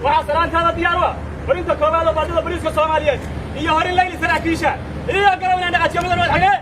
وعسلان هذا دياروا ورنت كوبادو بعد البوليس الصوماليين هي هوري الليل سراكيشة هي قالوا لنا أتجمعوا الحاجة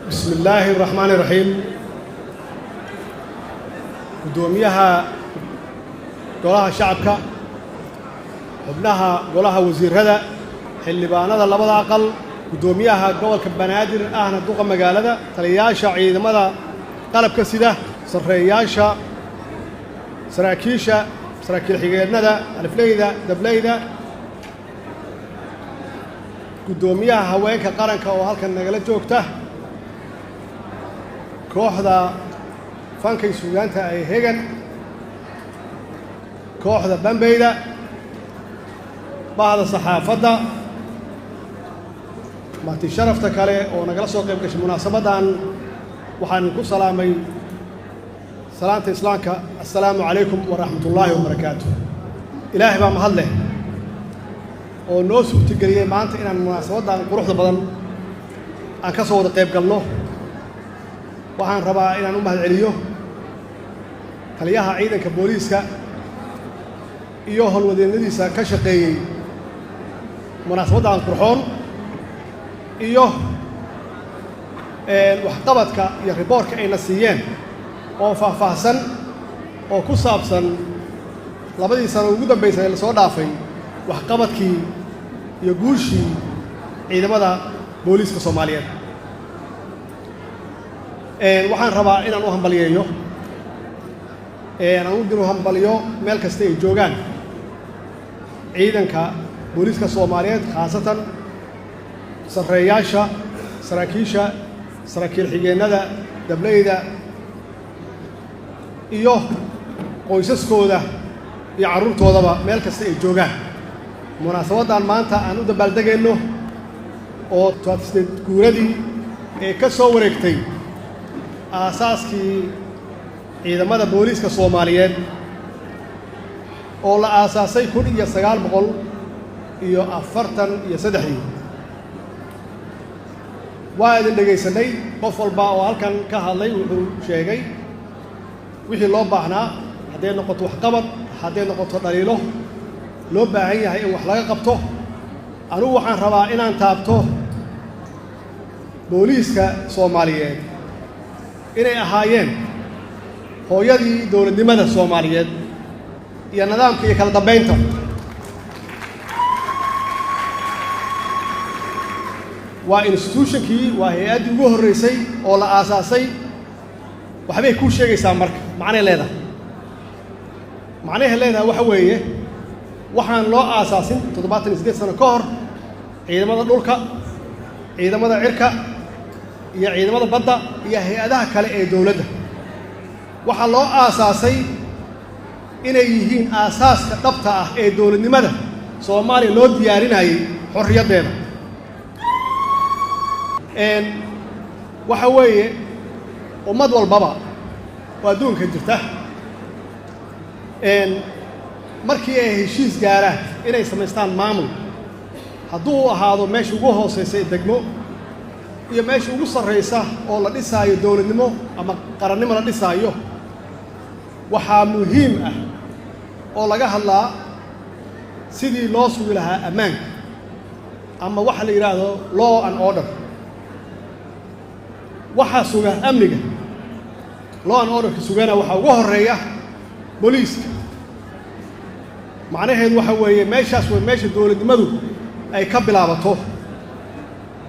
بسم الله الرحمن الرحيم قدوميها قولها شعبك حبناها قولها وزير هذا حلبانada labada aqal قدوميها gobolka banaadir ahna duqa magaalada taliyaasha ciidamada qalabka sida sarreeyaasha saraakiisha saraakiil xigeenada alfleyda dableyda قدوميها haweenka qaranka oo halkan nagala joogta kooxda fankay suugaanta ay hegan kooxda bambeyda bahda saxaafadda maati sharafta kale oo nagala soo qayb gashay munaasabadan waxaan ku salaamay salaanta islaamka assalaamu calaykum waraxmatullaahi wabarakaatuh ilaahay baa mahad leh oo noo suurtageliyey maanta inaan munaasabadan quruxda badan aan ka soo wada qayb galno waxaan rabaa inaan u mahadceliyo taliyaha ciidanka booliiska iyo howlwadeennadiisa ka shaqeeyey munaasabaddan qurxoon iyo waxqabadka iyo riboorka ayna siiyeen oo faahfaahsan oo ku saabsan labadii sano ugu dambaysay la soo dhaafay waxqabadkii iyo guushii ciidamada booliiska Soomaaliyeed waxaan rabaa inaan u hambaliyeeyo aan u diro hambaliyo meel kasta ay joogaan ciidanka booliiska Soomaaliyeed khaasatan sarreeyaasha saraakiisha saraakiil xigeenada dableyda iyo qoysaskooda iyo carruurtoodaba meel kasta ay joogaan munaasabadan maanta aan u dabaaldegayno oo 28 guuradii ee ka soo wareegtay aasaaskii ciidamada booliiska Soomaaliyeed oo la aasaasay 1943 waa idin dhageysanay qof walba oo halkan ka hadlay wuxuu sheegay wixii loo baahnaa hadday noqoto waxqabad hadday noqoto dhaliilo loo baahan yahay in wax laga qabto anigu waxaan rabaa inaan taabto booliiska Soomaaliyeed inay ahaayeen hooyadii dowladnimada Soomaaliyeed iyo nidaamka iyo kala dambeynta waa institutionkii waa hay'adii ugu horeysay oo la aasaasay waxbay ku sheegaysaa marka macnaheedu leedahay waxa weeye waxaan loo aasaasin 78 sano ka hor ciidamada dhulka ciidamada cirka iyo ciidamada badda iyo hay'adaha kale ee dawladda waxa loo aasaasay inay yihiin aasaaska dhabta ah ee dawladnimada Soomaaliya loo diyaarinayay xorriyadeeda waxa weeye ummad walbaba oo adduunka jirta markii ay heshiis gaaraan inay samaystaan maamul hadduu ahaado meesha ugu hooseysa ee degmo iyo meesha ugu sarreysa oo la dhisaayo dowladnimo ama qarannimo la dhisaayo waxaa muhiim ah oo laga hadlaa sidii loo sugi lahaa ammaanka ama waxa la yidhaahdo law and order waxaa suga amniga law and orderka sugana waxaa ugu horreeya booliiska macnaheedu waxa weeye meeshaas way meesha dowladnimadu ay ka bilaabato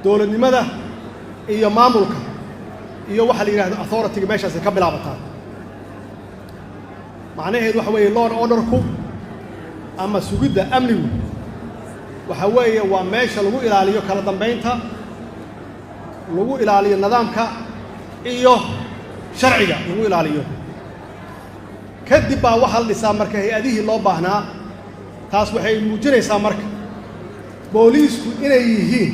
dowladnimada iyo maamulka iyo waxa la yidhaahdo authority-ga meeshaas ay ka bilaabataa macnaheedu waxa weeye law and orderku ama sugidda amnigu waxa weeye waa meesha lagu ilaaliyo kala dambaynta lagu ilaaliyo nidaamka iyo sharciga lagu ilaaliyo kadib baa waxaa la dhisaa marka hay-adihii loo baahnaa taas waxay muujinaysaa marka booliisku inay yihiin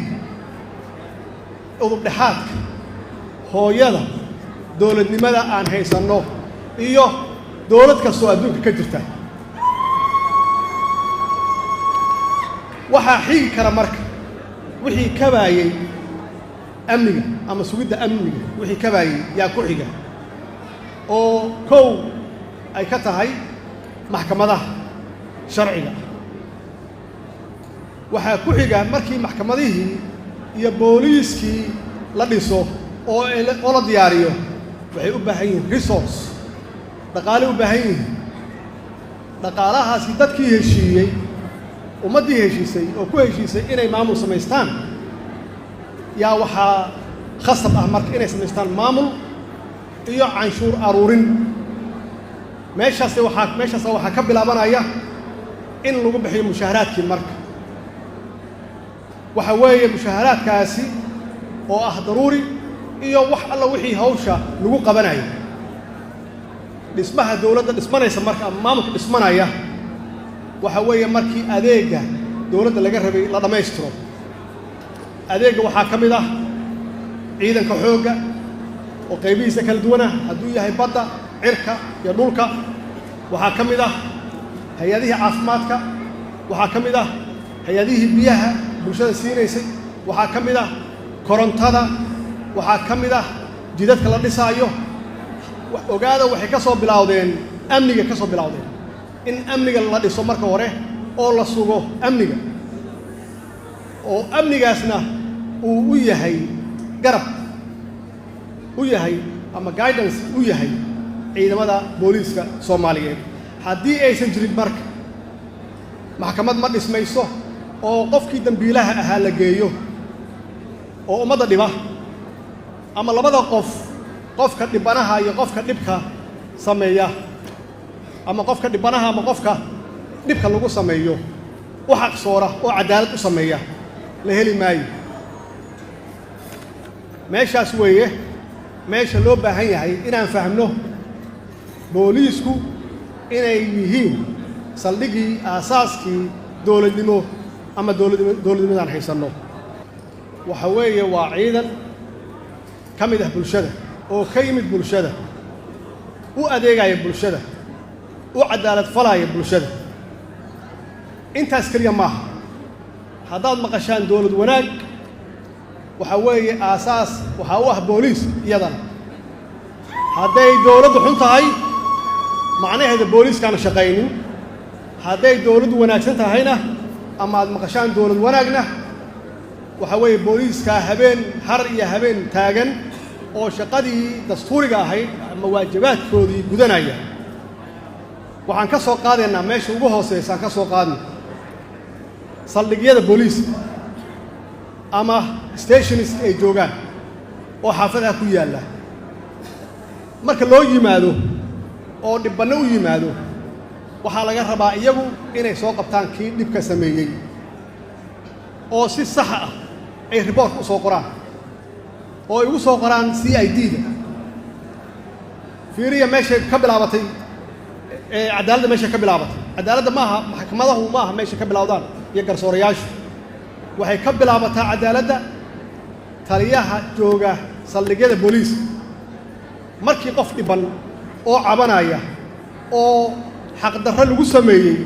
udubdhexaadka hooyada dowladnimada aan haysanno iyo dowlad kastoo adduunka ka jirta waxaa xigi kara marka wixii kabaayey amniga ama sugidda amniga wixii kabaayey yaa ku xiga oo kow ay ka tahay maxkamadaha sharciga waxaa ku xiga markii maxkamadihii iyo booliiskii la dhiso oo la diyaariyo waxay u baahan yihiin resource dhaqaale u baahan yihiin dhaqaalahaasi dadkii heshiiyey ummaddii heshiisay oo ku heshiisay inay maamul samaystaan yaa waxaa khasab ah marka inay samaystaan maamul iyo canshuur aruurin meeshaas waxaa ka bilaabanaya in lagu bixiyo mushaaharaadkii marka waxa weeye mushaaharaadkaasi oo ah daruuri iyo wax alla wixii hawsha lagu qabanaya dhismaha dowladda dhismanaysa marka ama maamulka dhismanaya waxa weeye markii adeegga dowladda laga rabay la dhammaystiro adeegga waxaa ka mid ah ciidanka xoogga oo qaybihiisa kala duwana hadduu yahay badda cirka iyo dhulka waxaa ka mid ah hay-adihii caafimaadka waxaa ka mid ah hay-adihii biyaha bulshada siinaysay waxaa ka mid ah korontada waxaa ka mid ah jidadka la dhisaayo ogaada waxay ka soo bilowdeen amniga ka soo bilowdeen in amniga la dhiso marka hore oo la sugo amniga oo amnigaasna uu u yahay garab u yahay ama guidance u yahay ciidamada booliiska Soomaaliyeed haddii aysan jirin marka maxkamad ma dhismayso oo qofkii dambiilaha ahaa la geeyo oo ummadda dhiba ama labada qof qofka dhibanaha iyo qofka dhibka sameeya ama qofka dhibanaha ama qofka dhibka lagu sameeyo u xaqsoora oo cadaalad u sameeya la heli maayo meeshaas weeye meesha loo baahan yahay inaan fahmno booliisku inay yihiin saldhigii aasaaskii dowladnimo ama dowladnimadaan haysanno waxa weeye waa ciidan ka mid ah bulshada oo ka yimid bulshada u adeegaya bulshada u cadaalad falaya bulshada intaas kaliya maaha haddaad maqashaan dowlad wanaag waxa weeye aasaas waxaa u ah booliis iyadana hadday dowladdu xun tahay macnaheeda booliiskaana shaqaynin hadday dowladdu wanaagsan tahayna ama aad maqashaan dowlad wanaagna waxa weeye booliiskaa habeen har iyo habeen taagan oo shaqadii dastuuriga ahayd ama waajibaadkoodii gudanaya waxaan ka soo qaadaynaa meesha ugu hooseysa aan ka soo qaadno saldhigyada booliiska ama stationist ay joogaan oo xaafadaha ku yaalla marka loo yimaado oo dhibbanno u yimaado waxaa laga rabaa iyagu inay soo qabtaan kii dhibka sameeyey oo si sax ah ay report u soo qoraan oo ay ugu soo qoraan CID-da fiiriya meeshay ka bilaabatay cadaaladda meeshay ka bilaabatay cadaaladda maaha maxkamadahu maaha meeshay ka bilowdaan iyo garsoorayaashu waxay ka bilaabataa cadaaladda taliyaha jooga saldhigyada booliiska markii qof dhiban oo cabanaya oo xaqdarro lagu sameeyey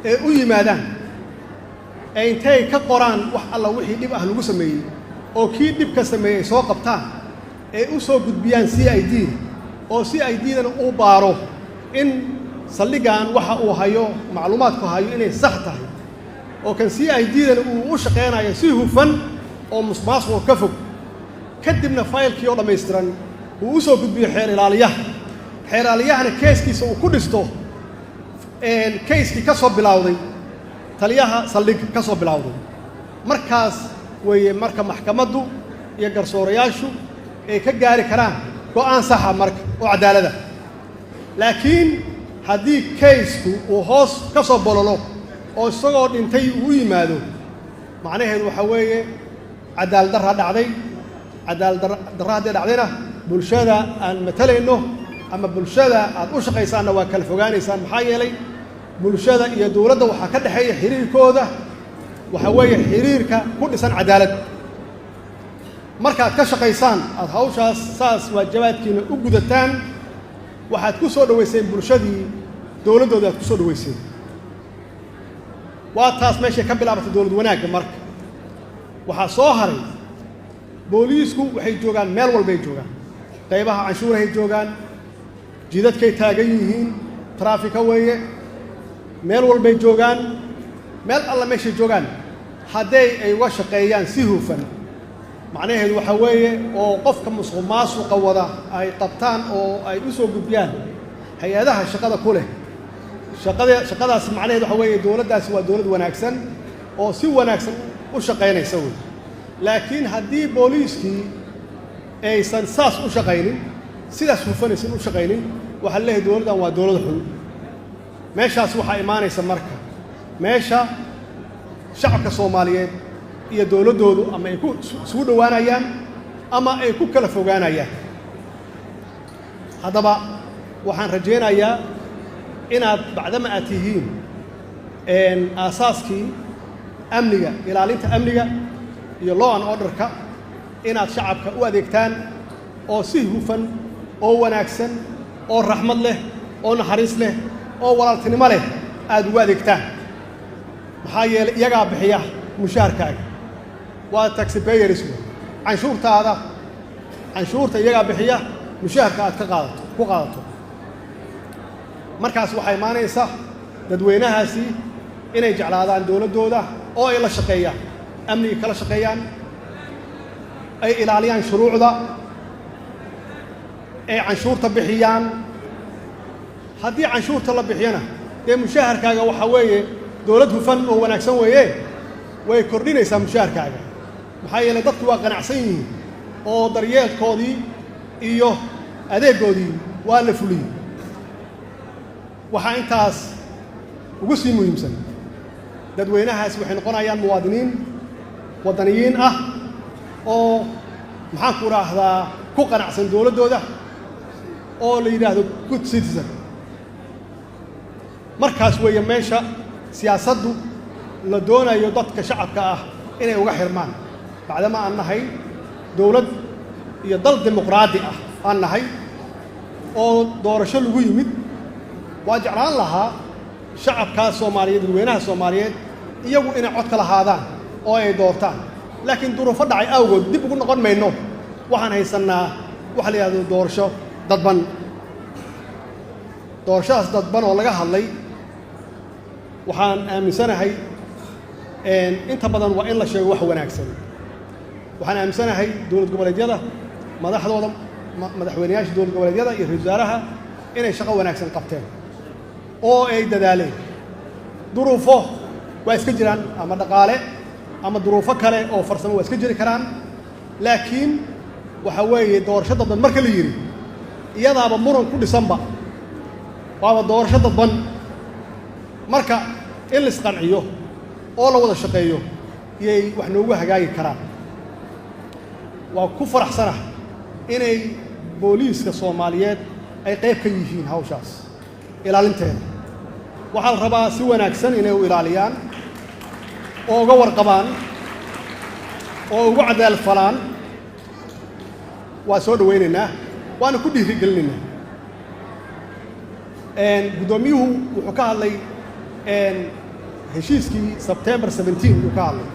ee u yimaadaan ee intay ka qoraan wax alla wixii dhib ah lagu sameeyey oo kii dhibka sameeyey soo qabtaan ee u soo gudbiyaan CID oo CID-dana uu baaro in saldhigan waxa uu hayo macluumaadku hayo inay sax tahay oo kan CID-dana uu u shaqeynayo si hufan oo musuqmaasuq ka fog kadibna faylkii oo dhammaystiran uu u soo gudbiyo xeer ilaaliyahana keeskiisa uu ku dhisto keyskii ka soo bilowday taliyaha saldhig ka soo bilowday markaas weeye marka maxkamaddu iyo garsoorayaashu ay ka gaari karaan go'aan saxa marka oo cadaalada laakiin haddii keysku uu hoos ka soo bololo oo isagoo dhintay uu yimaado macnaheedu waxa weeye cadaalad darra dhacday cadaalad darra haddii dhacdayna bulshada aan matalayno ama bulshada aad u shaqaysaanna waa kala fogaanaysaan maxaa yeelay bulshada iyo dowladda waxaa ka dhexeeya xiriirkooda waxa weeye xiriirka ku dhisan cadaalad markaad ka shaqaysaan aad hawshaas saas waajibaadkiina u gudataan waxaad ku soo dhaweyseen bulshadii dowladdooda aad ku soo dhaweyseen waa taas meeshay ka bilaabatay dowlad wanaagga marka waxaa soo haray booliisku waxay joogaan meel walbay joogaan qaybaha canshuurahay joogaan jidadkay taagan yihiin traafika weeye meel walbay joogaan meel alla meeshay joogaan hadday ay uga shaqeeyaan si hufan macnaheedu waxa weeye oo qofka musuqmaasuqa wada ay qabtaan oo ay u soo gudbiyaan hay-adaha shaqada ku leh shaqadaas macnaheedu waxa weeye dowladdaasi waa dowlad wanaagsan oo si wanaagsan u shaqaynaysa wey laakiin haddii booliiskii aysan saas u shaqaynin sidaas hufanaysan u shaqaynin waxaa leeyahay dowladdan waa dowlad xun meeshaas waxaa imaanaysa marka meesha shacabka Soomaaliyeed iyo dowladdoodu ama ay ku isugu dhowaanayaan ama ay ku kala fogaanayaan haddaba waxaan rajaynayaa inaad bacdama aad tihiin aasaaskii amniga ilaalinta amniga iyo law and order-ka inaad shacabka u adeegtaan oo si hufan oo wanaagsan oo raxmad leh oo naxariis leh oo walaaltinimo leh aad ugu adeegtaan maxaa yeelay iyagaa bixiya mushaharkaaga waa taxpayers canshuurta iyagaa bixiya mushaharka aad ku qaadato markaas waxaa imaanaysa dadweynahaasi inay jeclaadaan dowladdooda oo ay la shaqeeyaan amniga kala shaqeeyaan ay ilaaliyaan shuruucda ay canshuurta bixiyaan haddii canshuurta la bixiyana dee mushaharkaaga waxa weeye dowlad hufan oo wanaagsan weeye way kordhinaysaa mushaharkaaga maxaa yeelay dadku waa qanacsan yihiin oo daryeelkoodii iyo adeegoodii waa la fuliyey waxaa intaas ugu sii muhiimsan dadweynahaasi waxay noqonayaan muwaadiniin waddaniyiin ah oo maxaan ku raahdaa ku qanacsan dowladdooda oo la yidhaahdo good citizen markaas weeye meesha siyaasaddu la doonayo dadka shacabka ah inay uga xirmaan bacdama aan nahay dowlad iyo dal dimuqraadi ah aan nahay oo doorasho lagu yimid waa jeclaan lahaa shacabkaas Soomaaliyeed dadweynaha Soomaaliyeed iyagu inay cod ka lahaadaan oo ay doortaan laakiin duruufo dhacay awgood dib ugu noqon mayno waxaan haysanaa waxa la yiraahdo doorasho dadban doorashadaas dadban oo laga hadlay waxaan aaminsanahay inta badan waa in la sheego wax wanaagsan waxaan aaminsanahay dowlad goboleedyada madaxdooda madaxweynayaasha dowlad goboleedyada iyo ra'iisul wasaaraha inay shaqo wanaagsan qabteen oo ay dadaaleen duruufo waa iska jiraan ama dhaqaale ama duruufo kale oo farsamo waa iska jiri karaan laakiin waxa weeye doorasho dadban marka la yiri iyadaaba muran ku dhisanba waaba doorasho dadban marka in la isqanciyo oo la wada shaqeeyo iyay wax noogu hagaagi karaan waa ku faraxsana inay booliiska Soomaaliyeed ay qayb ka yihiin hawshaas ilaalinteeda waxaa la rabaa si wanaagsan inay u ilaaliyaan oo uga warqabaan oo ugu cadaalad falaan waa soo dhaweynaynaa waana ku dhiirigelinaynaa guddoomiyuhu wuxuu ka hadlay heshiiskii September 17 uu ka hadlay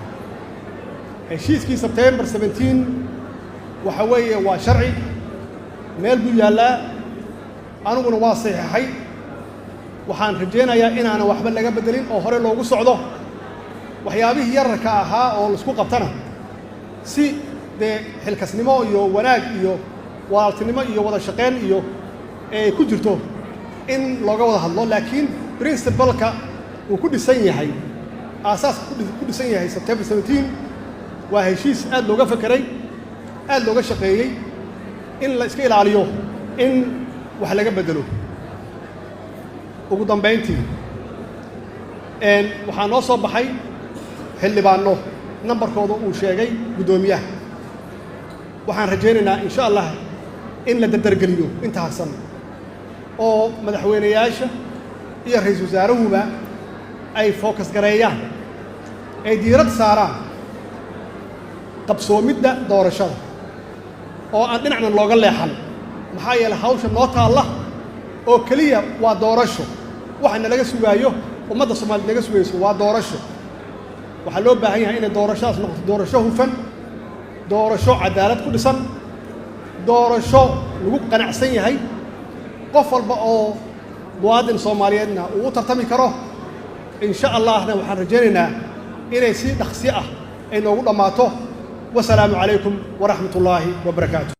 heshiiskii September 17 waxa weeye waa sharci meel buu yaalaa aniguna waa saxiixay waxaan rajeynayaa inaana waxba laga bedelin oo hore loogu socdo waxyaabihii yararka ahaa oo la isku qabtana si dee xilkasnimo iyo wanaag iyo walaaltinimo iyo wada shaqayn iyo ay ku jirto in looga wada hadlo laakiin principle-ka uu ku dhisan yahay aasaaska ku dhisan yahay September 17 waa heshiis aad looga fakeray aad looga shaqeeyey in la iska ilaaliyo in wax laga bedelo ugu dambeyntii waxaa noo soo baxay xildhibaano nambarkooda uu sheegay guddoomiyaha waxaan rajaynaynaa insha allah in la dardargeliyo inta harsan oo madaxweynayaasha iyo ra'iisul wasaaruhuba ay focus gareeyaan ay diirad saaraan qabsoomidda doorashada oo aan dhinacna looga leexan maxaa yeelay hawsha noo taalla oo keliya waa doorasho waxaana laga sugaayo ummadda Soomaaliyeed laga sugayso waa doorasho waxaa loo baahan yahay inay doorashadaas noqoto doorasho hufan doorasho cadaalad ku dhisan doorasho lagu qanacsan yahay qof walba oo muwaadin Soomaaliyeedna uu tartami karo insha Allahna waxaan rajaynaynaa inay si dhaqsi ah ay noogu dhamaato wasalaamu calaykum waraxmatullaahi wabarakaatuh